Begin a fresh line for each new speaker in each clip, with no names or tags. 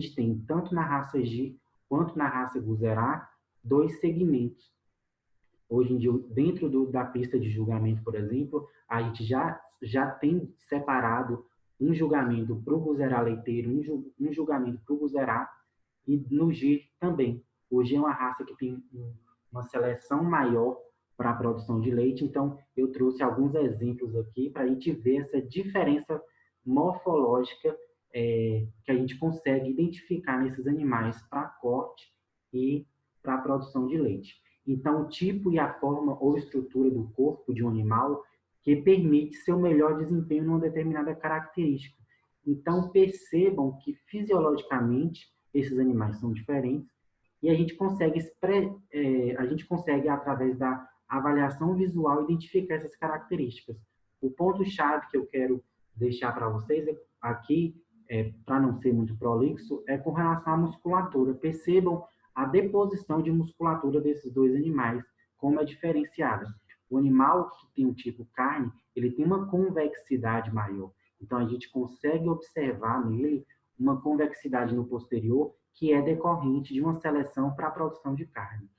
gente tem, tanto na raça G quanto na raça Guzerá, dois segmentos. Hoje em dia, dentro da pista de julgamento, por exemplo, a gente já tem separado um julgamento para o Guzerá leiteiro, um julgamento para o Guzerá, e no G também. O G é uma raça que tem uma seleção maior para a produção de leite, então eu trouxe alguns exemplos aqui para a gente ver essa diferença morfológica que a gente consegue identificar nesses animais para corte e para a produção de leite. Então, o tipo e a forma ou estrutura do corpo de um animal que permite seu melhor desempenho numa determinada característica. Então, percebam que fisiologicamente esses animais são diferentes e a gente consegue através da avaliação visual identificar essas características. O ponto-chave que eu quero deixar para vocês aqui, para não ser muito prolixo, é com relação à musculatura. Percebam a deposição de musculatura desses dois animais, como é diferenciada. O animal que tem o tipo carne, ele tem uma convexidade maior. Então, a gente consegue observar nele uma convexidade no posterior que é decorrente de uma seleção para a produção de carne.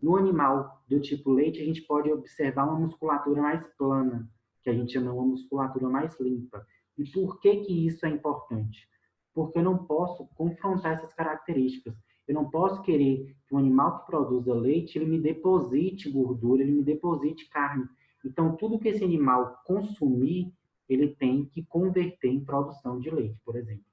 No animal do tipo leite, a gente pode observar uma musculatura mais plana, que a gente chama uma musculatura mais limpa. E por que isso é importante? Porque eu não posso confrontar essas características. Eu não posso querer que um animal que produza leite, ele me deposite gordura, ele me deposite carne. Então, tudo que esse animal consumir, ele tem que converter em produção de leite, por exemplo.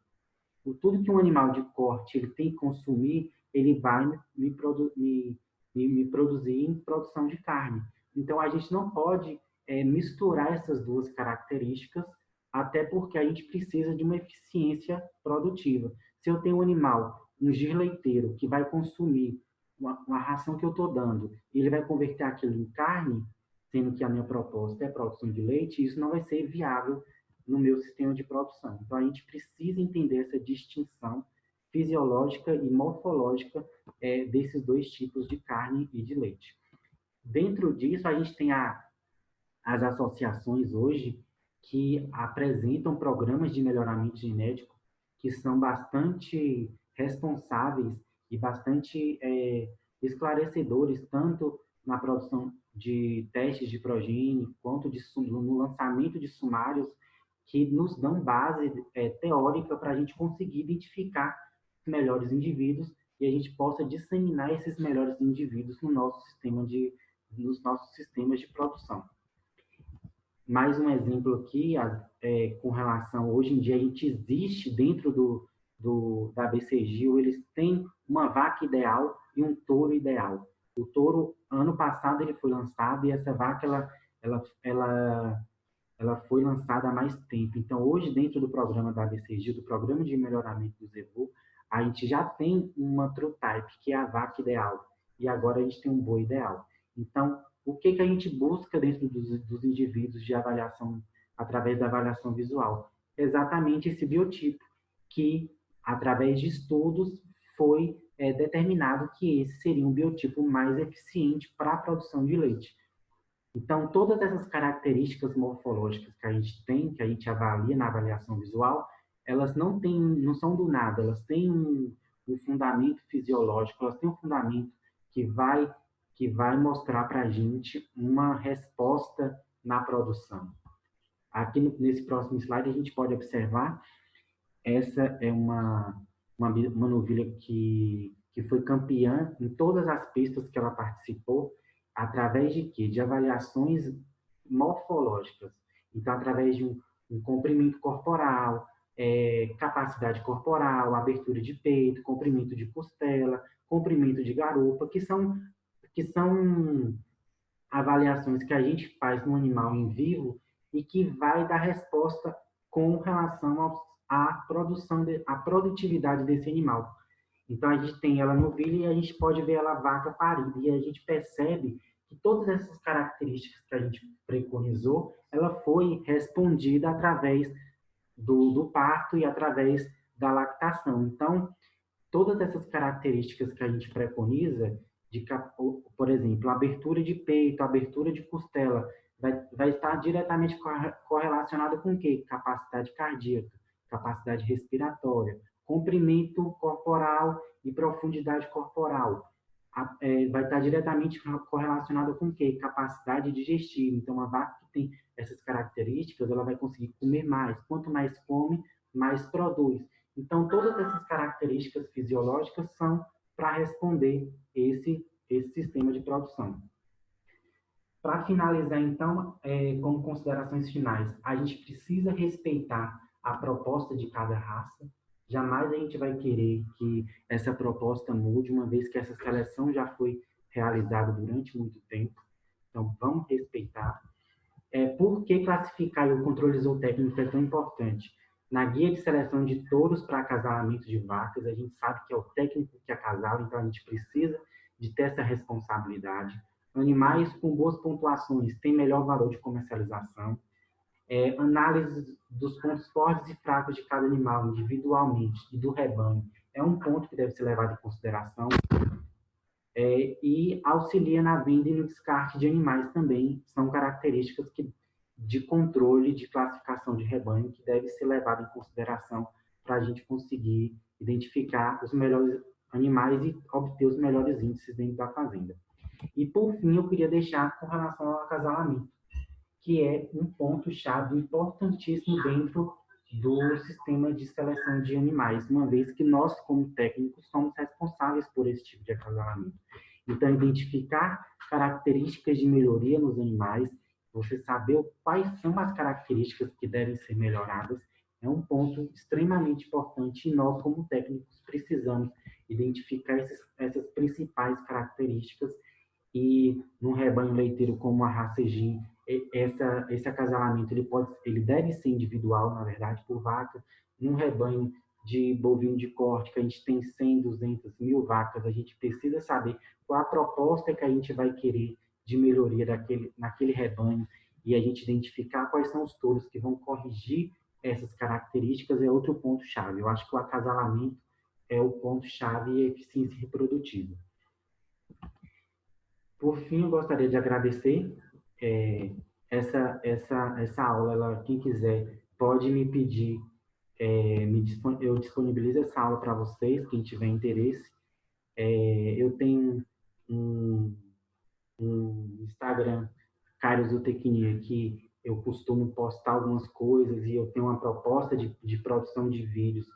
Tudo que um animal de corte ele tem que consumir, ele vai me produzir em produção de carne. Então, a gente não pode misturar essas duas características, até porque a gente precisa de uma eficiência produtiva. Se eu tenho um animal, um gir leiteiro, que vai consumir uma ração que eu estou dando, e ele vai converter aquilo em carne, sendo que a minha proposta é produção de leite, isso não vai ser viável no meu sistema de produção. Então, a gente precisa entender essa distinção fisiológica e morfológica desses dois tipos de carne e de leite. Dentro disso, a gente tem as associações hoje que apresentam programas de melhoramento genético que são bastante responsáveis e bastante esclarecedores, tanto na produção de testes de progênie, quanto no lançamento de sumários, que nos dão base teórica para a gente conseguir identificar os melhores indivíduos e a gente possa disseminar esses melhores indivíduos nos nossos sistemas de produção. Mais um exemplo aqui, com relação, hoje em dia a gente existe dentro da BCGIL, eles têm uma vaca ideal e um touro ideal. O touro, ano passado, ele foi lançado e essa vaca, ela foi lançada há mais tempo. Então, hoje, dentro do programa da BCGIL, do Programa de Melhoramento do Zebu, a gente já tem uma True Type, que é a vaca ideal, e agora a gente tem um boi ideal. Então, o que a gente busca dentro dos indivíduos de avaliação, através da avaliação visual? Exatamente esse biotipo, que, através de estudos, foi determinado que esse seria um biotipo mais eficiente para a produção de leite. Então, todas essas características morfológicas que a gente tem, que a gente avalia na avaliação visual, elas não são do nada, elas têm um fundamento fisiológico, elas têm um fundamento que vai mostrar para a gente uma resposta na produção. Aqui nesse próximo slide a gente pode observar, essa é uma novilha que foi campeã em todas as pistas que ela participou, através de quê? De avaliações morfológicas. Então, através de um comprimento corporal, capacidade corporal, abertura de peito, comprimento de costela, comprimento de garupa, que são avaliações que a gente faz no animal em vivo e que vai dar resposta com relação à produtividade desse animal. Então, a gente tem ela novilha e a gente pode ver ela vaca parida. E a gente percebe que todas essas características que a gente preconizou, ela foi respondida através do parto e através da lactação. Então, todas essas características que a gente preconiza, por exemplo, abertura de peito, abertura de costela, vai estar diretamente correlacionada com o quê? Capacidade cardíaca, capacidade respiratória, comprimento corporal e profundidade corporal. Vai estar diretamente correlacionado com o quê? Capacidade digestiva. Então, uma vaca que tem essas características, ela vai conseguir comer mais. Quanto mais come, mais produz. Então, todas essas características fisiológicas são para responder esse sistema de produção. Para finalizar, então, como considerações finais, a gente precisa respeitar a proposta de cada raça. Jamais a gente vai querer que essa proposta mude, uma vez que essa seleção já foi realizada durante muito tempo. Então, vamos respeitar. Por que classificar e o controle zootécnico é tão importante? Na guia de seleção de touros para acasalamento de vacas, a gente sabe que é o técnico que acasala, então a gente precisa de ter essa responsabilidade. Animais com boas pontuações têm melhor valor de comercialização. Análise dos pontos fortes e fracos de cada animal individualmente e do rebanho é um ponto que deve ser levado em consideração. E auxilia na venda e no descarte de animais também, são características de controle de classificação de rebanho que deve ser levado em consideração para a gente conseguir identificar os melhores animais e obter os melhores índices dentro da fazenda. E, por fim, eu queria deixar com relação ao acasalamento, que é um ponto-chave importantíssimo dentro do sistema de seleção de animais, uma vez que nós, como técnicos, somos responsáveis por esse tipo de acasalamento. Então, identificar características de melhoria nos animais, você saber quais são as características que devem ser melhoradas, é um ponto extremamente importante e nós, como técnicos, precisamos identificar essas principais características e num rebanho leiteiro como a raça Egin, esse acasalamento ele deve ser individual, na verdade, por vaca. Num rebanho de bovino de corte, que a gente tem 100, 200, 1000 vacas, a gente precisa saber qual a proposta que a gente vai querer de melhoria naquele rebanho e a gente identificar quais são os touros que vão corrigir essas características é outro ponto-chave. Eu acho que o acasalamento é o ponto-chave e a eficiência reprodutiva. Por fim, eu gostaria de agradecer essa aula. Quem quiser pode me pedir, eu disponibilizo essa aula para vocês, quem tiver interesse. Eu tenho um Instagram, Cairo Zootecnia, que eu costumo postar algumas coisas e eu tenho uma proposta de produção de vídeos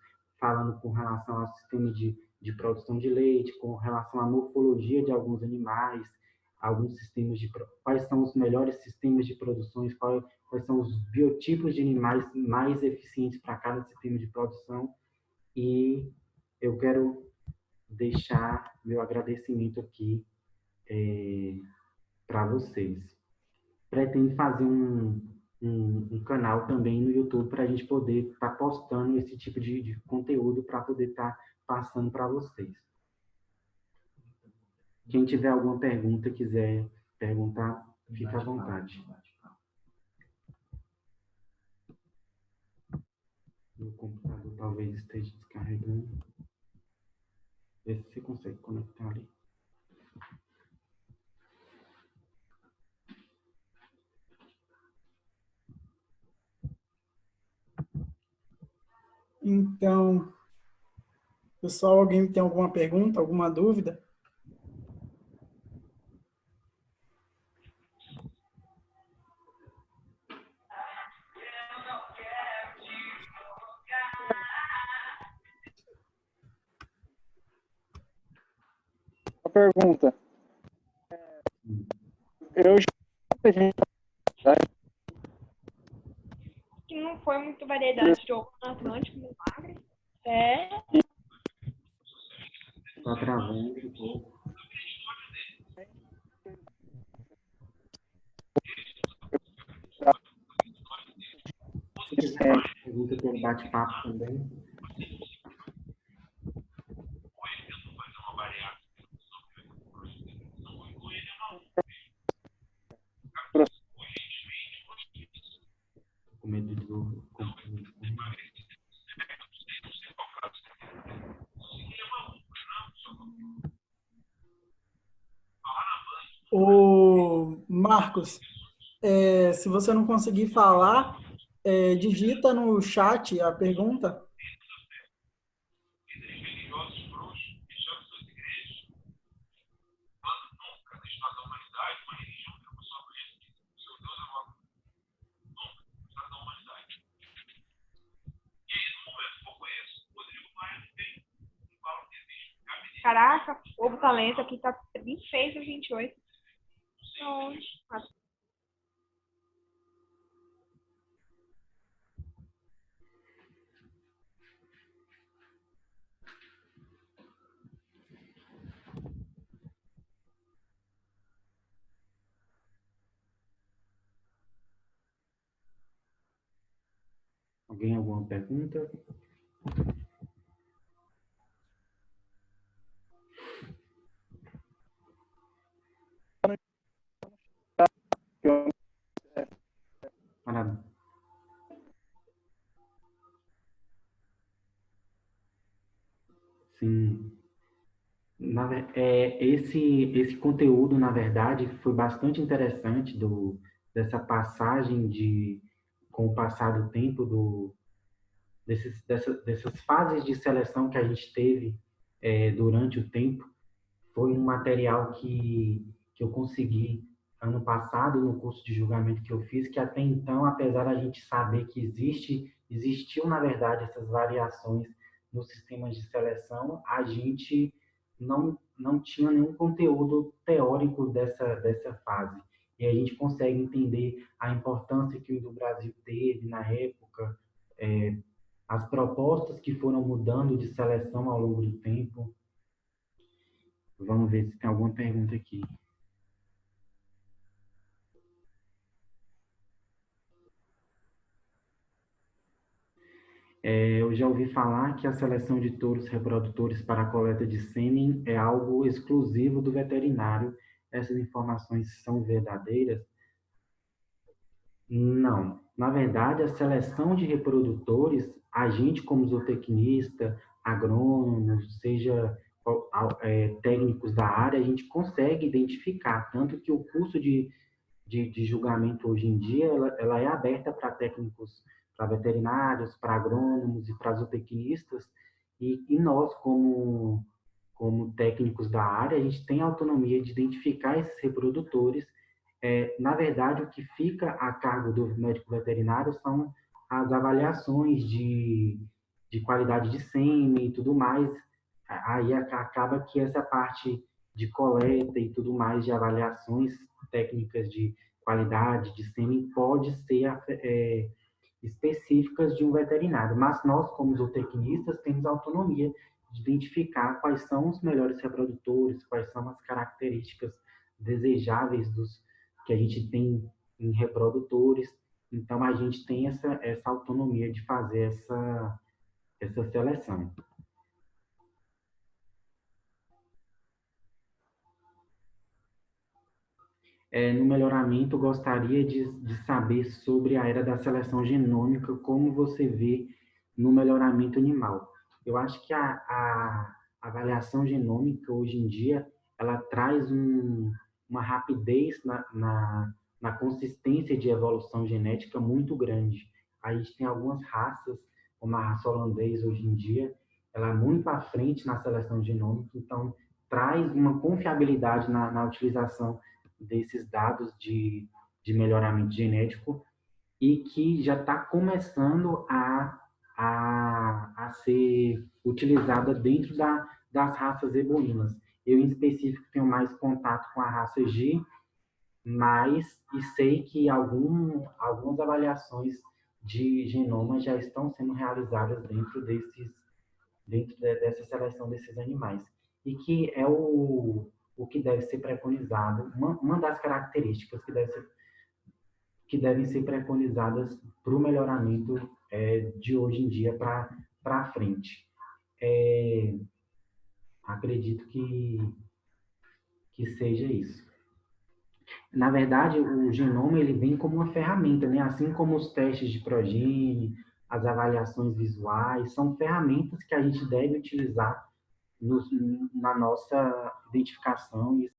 falando com relação ao sistema de produção de leite, com relação à morfologia de alguns animais, alguns sistemas quais são os melhores sistemas de produções, quais são os biotipos de animais mais eficientes para cada sistema de produção. E eu quero deixar meu agradecimento aqui para vocês. Pretendo fazer um canal também no YouTube para a gente poder estar postando esse tipo de conteúdo para poder estar passando para vocês. Quem tiver alguma pergunta, quiser perguntar, fica à vontade. O computador talvez esteja descarregando. Vê se você consegue conectar ali.
Então, pessoal, alguém tem alguma pergunta, alguma dúvida?
Uma pergunta. Eu já
que não foi muito variedade de ovo no Atlântico, no Acre.
Está travando um pouco. Se quiser pergunta pelo bate-papo também. Com medo do
Ô, Marcos, se você não conseguir falar, digita no chat a pergunta.
Caraca, ovo talento aqui tá bem feio, 28. Onde?
Alguém, alguma pergunta? Para- Sim. Esse conteúdo, na verdade, foi bastante interessante dessa passagem com o passar do tempo, dessas fases de seleção que a gente teve durante o tempo. Foi um material que eu consegui ano passado no curso de julgamento que eu fiz, que até então, apesar da gente saber que existiu, na verdade, essas variações nos sistemas de seleção, a gente não tinha nenhum conteúdo teórico dessa fase. E a gente consegue entender a importância que o do Brasil teve na época, as propostas que foram mudando de seleção ao longo do tempo. Vamos ver se tem alguma pergunta aqui. Eu já ouvi falar que a seleção de touros reprodutores para a coleta de sêmen é algo exclusivo do veterinário. Essas informações são verdadeiras? Não. Na verdade, a seleção de reprodutores, a gente como zootecnista, agrônomos, seja técnicos da área, a gente consegue identificar, tanto que o curso de julgamento hoje em dia, ela é aberta para técnicos, para veterinários, para agrônomos e para zootecnistas, e nós, como técnicos da área, a gente tem autonomia de identificar esses reprodutores. Na verdade, o que fica a cargo do médico veterinário são as avaliações de qualidade de sêmen e tudo mais. Aí acaba que essa parte de coleta e tudo mais, de avaliações técnicas de qualidade de sêmen, pode ser específicas de um veterinário, mas nós, como zootecnistas, temos autonomia de identificar quais são os melhores reprodutores, quais são as características desejáveis que a gente tem em reprodutores. Então, a gente tem essa autonomia de fazer essa seleção. No melhoramento, gostaria de saber sobre a era da seleção genômica, como você vê no melhoramento animal. Eu acho que a avaliação genômica, hoje em dia, ela traz uma rapidez na consistência de evolução genética muito grande. A gente tem algumas raças, como a raça holandês, hoje em dia, ela é muito à frente na seleção genômica, então traz uma confiabilidade na utilização desses dados de melhoramento genético e que já está começando a ser utilizada dentro das raças ebuínas. Eu, em específico, tenho mais contato com a raça G, e sei que algumas avaliações de genoma já estão sendo realizadas dentro dessa seleção desses animais. E que é o que deve ser preconizado, uma das características que devem ser preconizadas para o melhoramento de hoje em dia para frente. Acredito que seja isso. Na verdade, o genoma ele vem como uma ferramenta, né? Assim como os testes de progênie, as avaliações visuais, são ferramentas que a gente deve utilizar na nossa identificação e